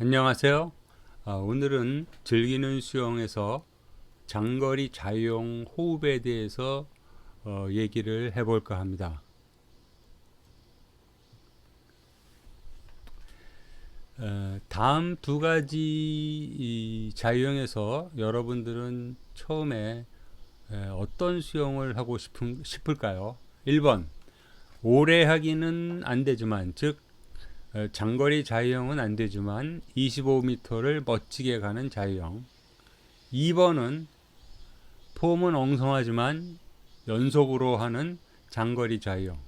안녕하세요. 오늘은 즐기는 수영에서 장거리 자유형 호흡에 대해서 얘기를 해볼까 합니다. 다음 두 가지 이 자유형에서 여러분들은 처음에 어떤 수영을 하고 싶을까요? 1번, 오래 하기는 안 되지만, 즉 장거리 자유형은 안 되지만 25m를 멋지게 가는 자유형. 2번은 폼은 엉성하지만 연속으로 하는 장거리 자유형.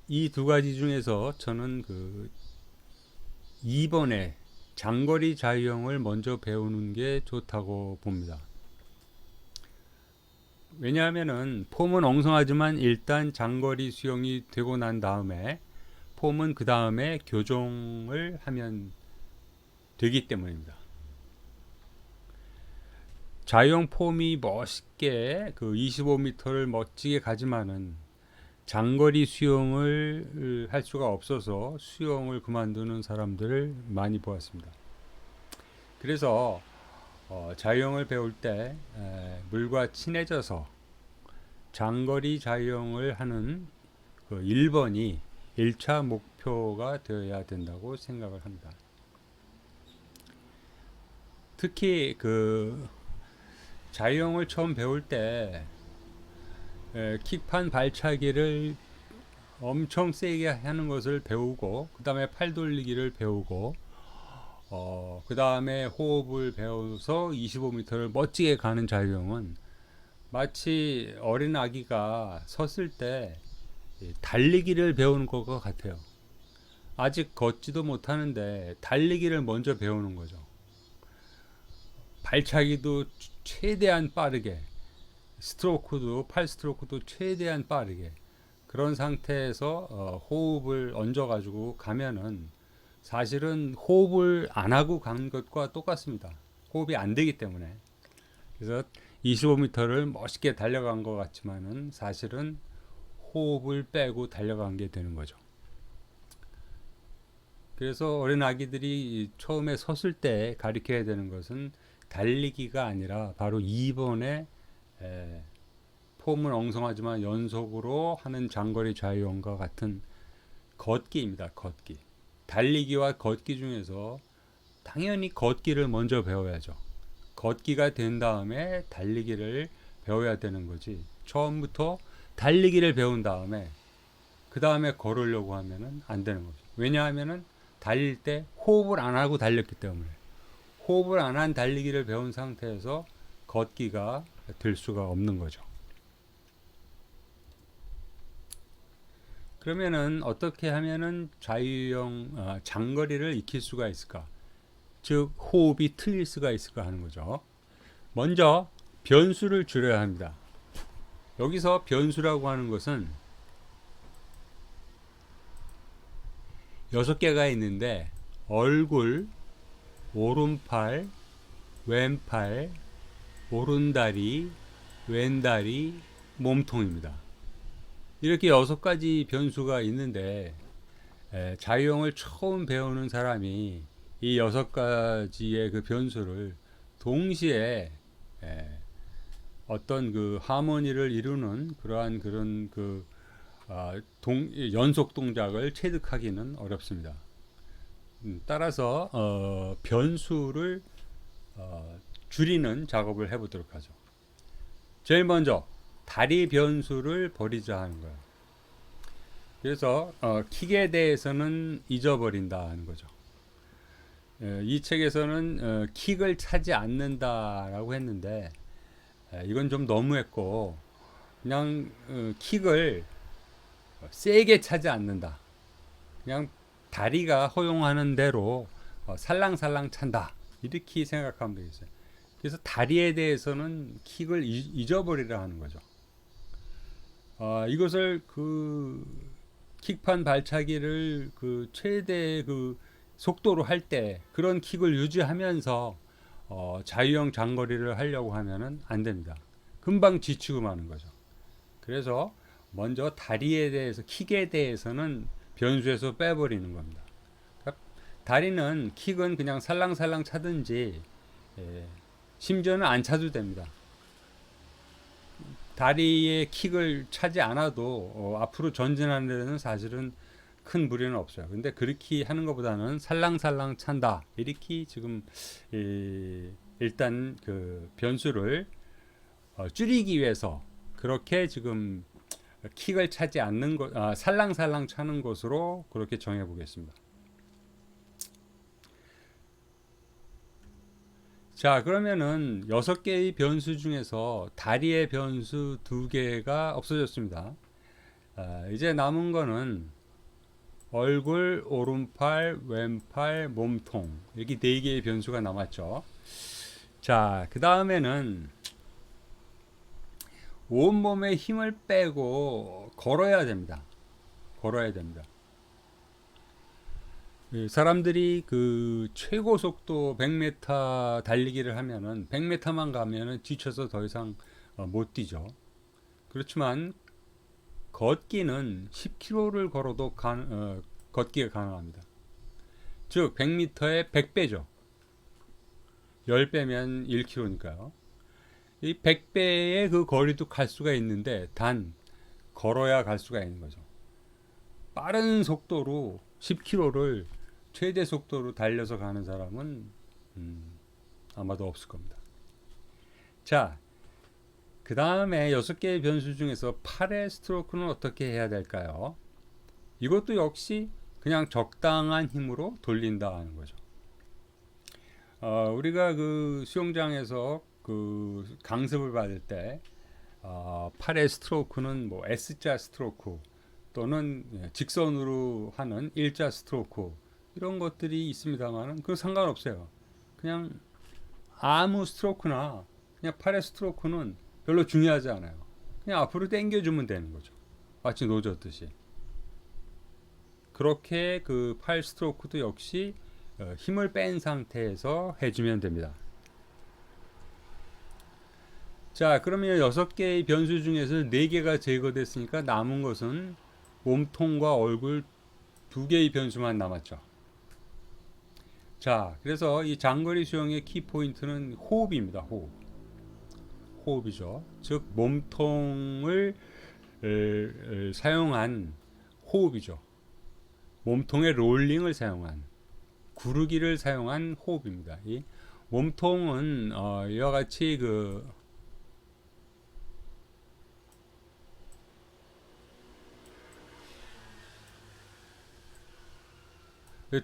이 두 가지 중에서 저는 2번에 장거리 자유형을 먼저 배우는 게 좋다고 봅니다. 왜냐하면은 폼은 엉성하지만 일단 장거리 수영이 되고 난 다음에 폼은 그 다음에 교정을 하면 되기 때문입니다. 자유형 폼이 멋있게 25m를 멋지게 가지만은 장거리 수영을 할 수가 없어서 수영을 그만두는 사람들을 많이 보았습니다. 그래서 자유형을 배울 때 물과 친해져서 장거리 자유형을 하는 1번이 1차 목표가 되어야 된다고 생각을 합니다. 특히 자유형을 처음 배울 때 킥판 발차기를 엄청 세게 하는 것을 배우고, 그 다음에 팔 돌리기를 배우고, 그 다음에 호흡을 배워서 25m를 멋지게 가는 자유형은 마치 어린 아기가 섰을 때 달리기를 배우는 것과 같아요. 아직 걷지도 못하는데 달리기를 먼저 배우는 거죠. 발차기도 최대한 빠르게, 스트로크도 팔 스트로크도 최대한 빠르게, 그런 상태에서 호흡을 얹어 가지고 가면은 사실은 호흡을 안 하고 간 것과 똑같습니다. 호흡이 안 되기 때문에. 그래서 25m를 멋있게 달려간 것 같지만은 사실은 호흡을 빼고 달려간 게 되는 거죠. 그래서 어린 아기들이 처음에 섰을 때 가르쳐야 되는 것은 달리기가 아니라 바로 2번의 폼은 엉성하지만 연속으로 하는 장거리 자유형과 같은 걷기입니다. 걷기. 달리기와 걷기 중에서 당연히 걷기를 먼저 배워야죠. 걷기가 된 다음에 달리기를 배워야 되는 거지. 처음부터 달리기를 배운 다음에 그 다음에 걸으려고 하면은 안 되는 거죠. 왜냐하면은 달릴 때 호흡을 안 하고 달렸기 때문에, 호흡을 안 한 달리기를 배운 상태에서 걷기가 될 수가 없는 거죠. 그러면은 어떻게 하면은 자유형 장거리를 익힐 수가 있을까? 즉 호흡이 틀릴 수가 있을까 하는 거죠. 먼저 변수를 줄여야 합니다. 여기서 변수라고 하는 것은 6개가 있는데 얼굴, 오른팔, 왼팔, 오른다리, 왼다리, 몸통입니다. 이렇게 6가지 변수가 있는데 자유형을 처음 배우는 사람이 이 6가지의 그 변수를 동시에 어떤 하모니를 이루는 그러한 연속 동작을 체득하기는 어렵습니다. 따라서 변수를 줄이는 작업을 해보도록 하죠. 제일 먼저 다리 변수를 버리자 하는 거예요. 그래서 킥에 대해서는 잊어버린다 하는 거죠. 이 책에서는 킥을 차지 않는다라고 했는데 이건 좀 너무했고, 그냥 킥을 세게 차지 않는다. 그냥 다리가 허용하는 대로 살랑살랑 찬다. 이렇게 생각하면 되겠어요. 그래서 다리에 대해서는 킥을 잊어버리라 하는 거죠. 이것을 킥판 발차기를 최대 속도로 할 때 그런 킥을 유지하면서 자유형 장거리를 하려고 하면은 안 됩니다. 금방 지치고 마는 거죠. 그래서 먼저 다리에 대해서, 킥에 대해서는 변수에서 빼버리는 겁니다. 그러니까 다리는 킥은 그냥 살랑살랑 차든지 예, 심지어는 안 차도 됩니다. 다리에 킥을 차지 않아도 앞으로 전진하는 데는 사실은 큰 무리는 없어요. 근데 그렇게 하는 것보다는 살랑살랑 찬다. 이렇게 지금 일단 그 변수를 줄이기 위해서 그렇게 지금 킥을 차지 않는 것, 살랑살랑 차는 것으로 그렇게 정해 보겠습니다. 자, 그러면은 6개의 변수 중에서 다리의 변수 2개가 없어졌습니다. 이제 남은 거는 얼굴, 오른팔, 왼팔, 몸통 이렇게 4개의 변수가 남았죠. 자, 그 다음에는 온몸에 힘을 빼고 걸어야 됩니다. 걸어야 됩니다. 사람들이 그 최고 속도 100m 달리기를 하면은 100m만 가면은 지쳐서 더 이상 못 뛰죠. 그렇지만 걷기는 10km를 걸어도 걷기가 가능합니다. 즉 100m의 100배죠. 10배면 1km니까요. 이 100배의 그 거리도 갈 수가 있는데 단 걸어야 갈 수가 있는 거죠. 빠른 속도로 10km를 최대 속도로 달려서 가는 사람은 아마도 없을 겁니다. 자, 그 다음에 6개의 변수 중에서 팔의 스트로크는 어떻게 해야 될까요? 이것도 역시 그냥 적당한 힘으로 돌린다 하는 거죠. 우리가 그 수영장에서 그 강습을 받을 때 팔의 스트로크는 뭐 S자 스트로크 또는 직선으로 하는 일자 스트로크 이런 것들이 있습니다만은 그 상관없어요. 그냥 아무 스트로크나 그냥 팔의 스트로크는 별로 중요하지 않아요. 그냥 앞으로 당겨주면 되는 거죠. 마치 노젓듯이. 그렇게 그 팔 스트로크도 역시 힘을 뺀 상태에서 해주면 됩니다. 자, 그러면 6개의 변수 중에서 4개가 제거됐으니까 남은 것은 몸통과 얼굴 2개의 변수만 남았죠. 자, 그래서 이 장거리 수영의 키포인트는 호흡입니다. 호흡이죠. 즉 몸통을 사용한 호흡이죠. 몸통의 롤링을 사용한 구르기를 사용한 호흡입니다. 이 몸통은 이와 같이 그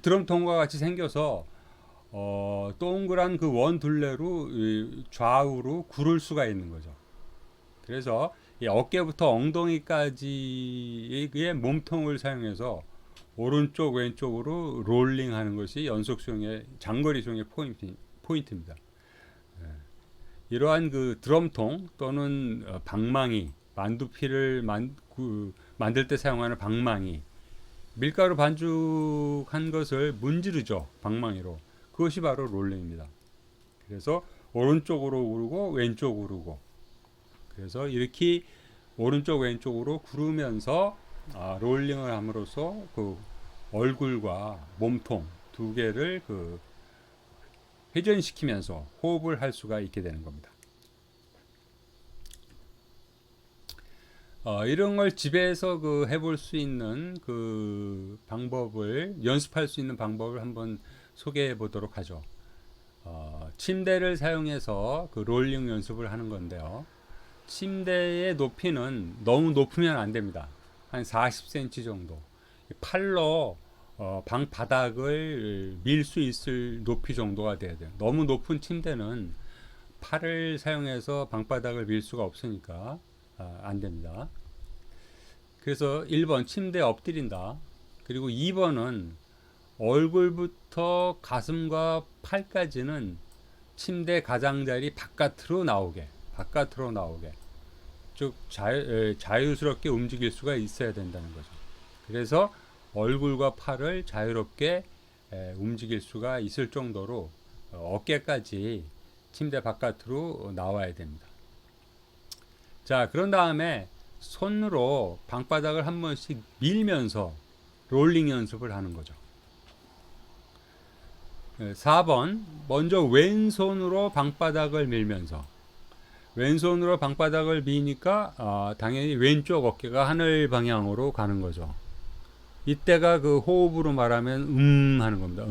드럼통과 같이 생겨서 동그란 그 원 둘레로 좌우로 구를 수가 있는 거죠. 그래서 이 어깨부터 엉덩이까지의 몸통을 사용해서 오른쪽 왼쪽으로 롤링하는 것이 연속 수영의 장거리 수영의 포인트입니다. 이러한 그 드럼통 또는 방망이 만두피를 만들 때 사용하는 방망이 밀가루 반죽한 것을 문지르죠. 방망이로. 그것이 바로 롤링입니다. 그래서 오른쪽으로 구르고 왼쪽으로 구르고 그래서 이렇게 오른쪽 왼쪽으로 구르면서 롤링을 함으로써 그 얼굴과 몸통 2개를 그 회전시키면서 호흡을 할 수가 있게 되는 겁니다. 이런 걸 집에서 그 해볼 수 있는 그 방법을 연습할 수 있는 방법을 한번 소개해 보도록 하죠. 침대를 사용해서 그 롤링 연습을 하는 건데요. 침대의 높이는 너무 높으면 안 됩니다. 한 40cm 정도. 팔로 방 바닥을 밀 수 있을 높이 정도가 돼야 돼요. 너무 높은 침대는 팔을 사용해서 방바닥을 밀 수가 없으니까 안 됩니다. 그래서 1번 침대에 엎드린다. 그리고 2번은 얼굴부터 가슴과 팔까지는 침대 가장자리 바깥으로 나오게 즉 자유스럽게 움직일 수가 있어야 된다는 거죠. 그래서 얼굴과 팔을 자유롭게 움직일 수가 있을 정도로 어깨까지 침대 바깥으로 나와야 됩니다. 자, 그런 다음에 손으로 방바닥을 한 번씩 밀면서 롤링 연습을 하는 거죠. 4번 먼저 왼손으로 방바닥을 밀면서 왼손으로 방바닥을 미니까 당연히 왼쪽 어깨가 하늘 방향으로 가는 거죠. 이때가 그 호흡으로 말하면 하는 겁니다.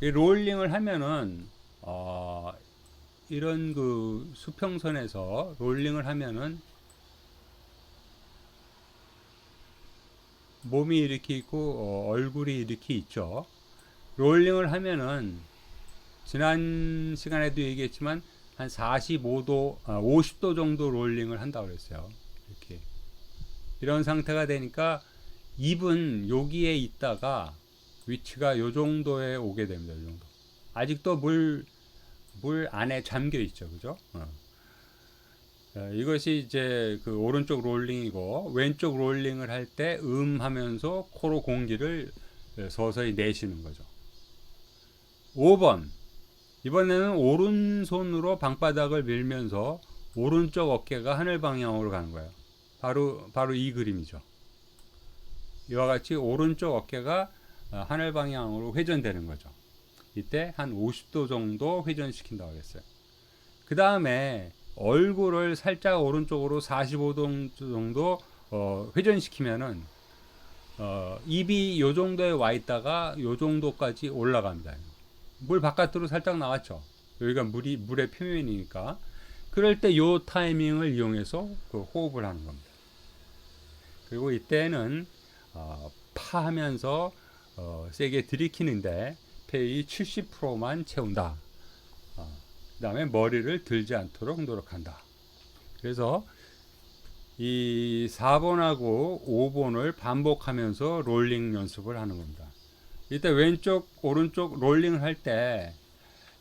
이 롤링을 하면은 이런 그 수평선에서 롤링을 하면은 몸이 이렇게 있고 얼굴이 이렇게 있죠. 롤링을 하면은 지난 시간에도 얘기했지만 한 45도, 50도 정도 롤링을 한다고 그랬어요. 이렇게 이런 상태가 되니까 입은 여기에 있다가 위치가 요 정도에 오게 됩니다. 요 정도. 아직도 물 안에 잠겨 있죠, 그죠? 이것이 이제 그 오른쪽 롤링이고, 왼쪽 롤링을 할 때 하면서 코로 공기를 서서히 내쉬는 거죠. 5번. 이번에는 오른손으로 방바닥을 밀면서 오른쪽 어깨가 하늘 방향으로 가는 거예요. 바로 이 그림이죠. 이와 같이 오른쪽 어깨가 하늘 방향으로 회전되는 거죠. 이때 한 50도 정도 회전시킨다고 했어요. 그 다음에 얼굴을 살짝 오른쪽으로 45도 정도 회전시키면은 입이 요 정도에 와 있다가 요 정도까지 올라갑니다. 물 바깥으로 살짝 나왔죠. 여기가 물의 표면이니까. 그럴 때 요 타이밍을 이용해서 그 호흡을 하는 겁니다. 그리고 이때는 파 하면서 세게 들이키는데 폐의 70%만 채운다. 그 다음에 머리를 들지 않도록 노력한다. 그래서 이 4번하고 5번을 반복하면서 롤링 연습을 하는 겁니다. 이때 왼쪽 오른쪽 롤링을 할 때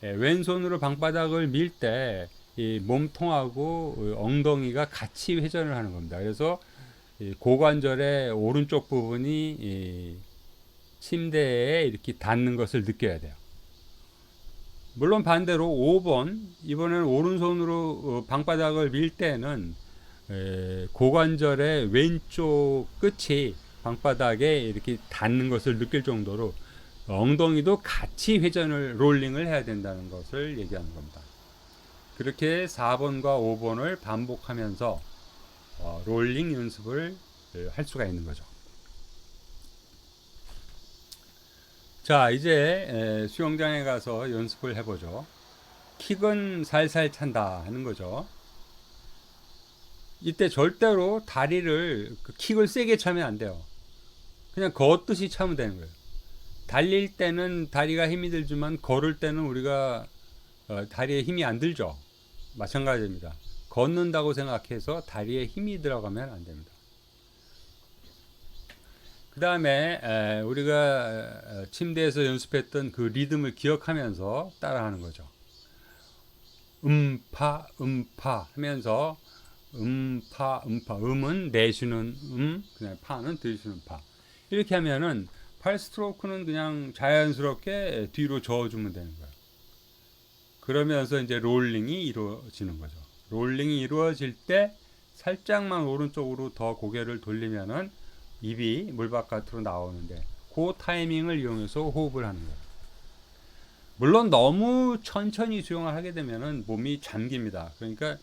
왼손으로 방바닥을 밀 때 이 몸통하고 엉덩이가 같이 회전을 하는 겁니다. 그래서 이 고관절의 오른쪽 부분이 이 침대에 이렇게 닿는 것을 느껴야 돼요. 물론 반대로 5번 이번에는 오른손으로 방바닥을 밀 때는 고관절의 왼쪽 끝이 방바닥에 이렇게 닿는 것을 느낄 정도로 엉덩이도 같이 회전을 롤링을 해야 된다는 것을 얘기하는 겁니다. 그렇게 4번과 5번을 반복하면서 롤링 연습을 할 수가 있는 거죠. 자, 이제 수영장에 가서 연습을 해보죠. 킥은 살살 찬다 하는 거죠. 이때 절대로 다리를 킥을 세게 차면 안 돼요. 그냥 걷듯이 차면 되는 거예요. 달릴 때는 다리가 힘이 들지만 걸을 때는 우리가 다리에 힘이 안 들죠. 마찬가지입니다. 걷는다고 생각해서 다리에 힘이 들어가면 안 됩니다. 그 다음에 우리가 침대에서 연습했던 그 리듬을 기억하면서 따라하는 거죠. 음파 하면서 음파 음은 내쉬는 그냥 파는 들이쉬는 파. 이렇게 하면은 8스트로크는 그냥 자연스럽게 뒤로 저어주면 되는 거예요. 그러면서 이제 롤링이 이루어지는 거죠. 롤링이 이루어질 때 살짝만 오른쪽으로 더 고개를 돌리면은 입이 물 바깥으로 나오는데 그 타이밍을 이용해서 호흡을 하는 거예요. 물론 너무 천천히 수영을 하게 되면은 몸이 잠깁니다. 그러니까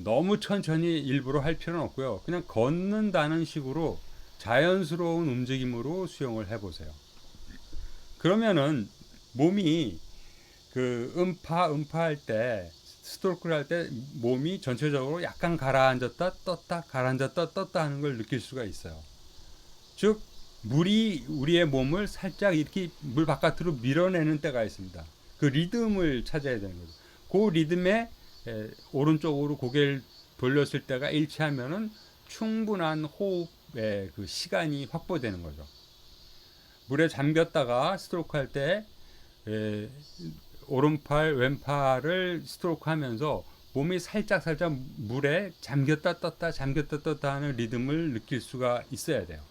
너무 천천히 일부러 할 필요는 없고요. 그냥 걷는다는 식으로 자연스러운 움직임으로 수영을 해보세요. 그러면은 몸이 그 음파 할 때 스트로크를 할 때 몸이 전체적으로 약간 가라앉았다 떴다 가라앉았다 떴다 하는 걸 느낄 수가 있어요. 즉 물이 우리의 몸을 살짝 이렇게 물 바깥으로 밀어내는 때가 있습니다. 그 리듬을 찾아야 되는 거죠. 그 리듬에 오른쪽으로 고개를 돌렸을 때가 일치하면은 충분한 호흡의 그 시간이 확보되는 거죠. 물에 잠겼다가 스트로크 할 때 오른팔 왼팔을 스트로크 하면서 몸이 살짝 물에 잠겼다 떴다 하는 리듬을 느낄 수가 있어야 돼요.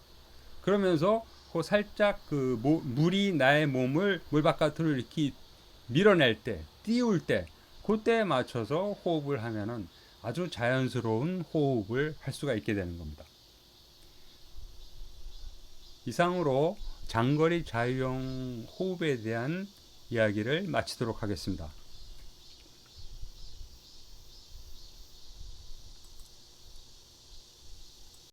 그러면서 그 살짝 그 물이 나의 몸을 물 바깥으로 이렇게 밀어낼 때, 띄울 때, 그때에 맞춰서 호흡을 하면은 아주 자연스러운 호흡을 할 수가 있게 되는 겁니다. 이상으로 장거리 자유형 호흡에 대한 이야기를 마치도록 하겠습니다.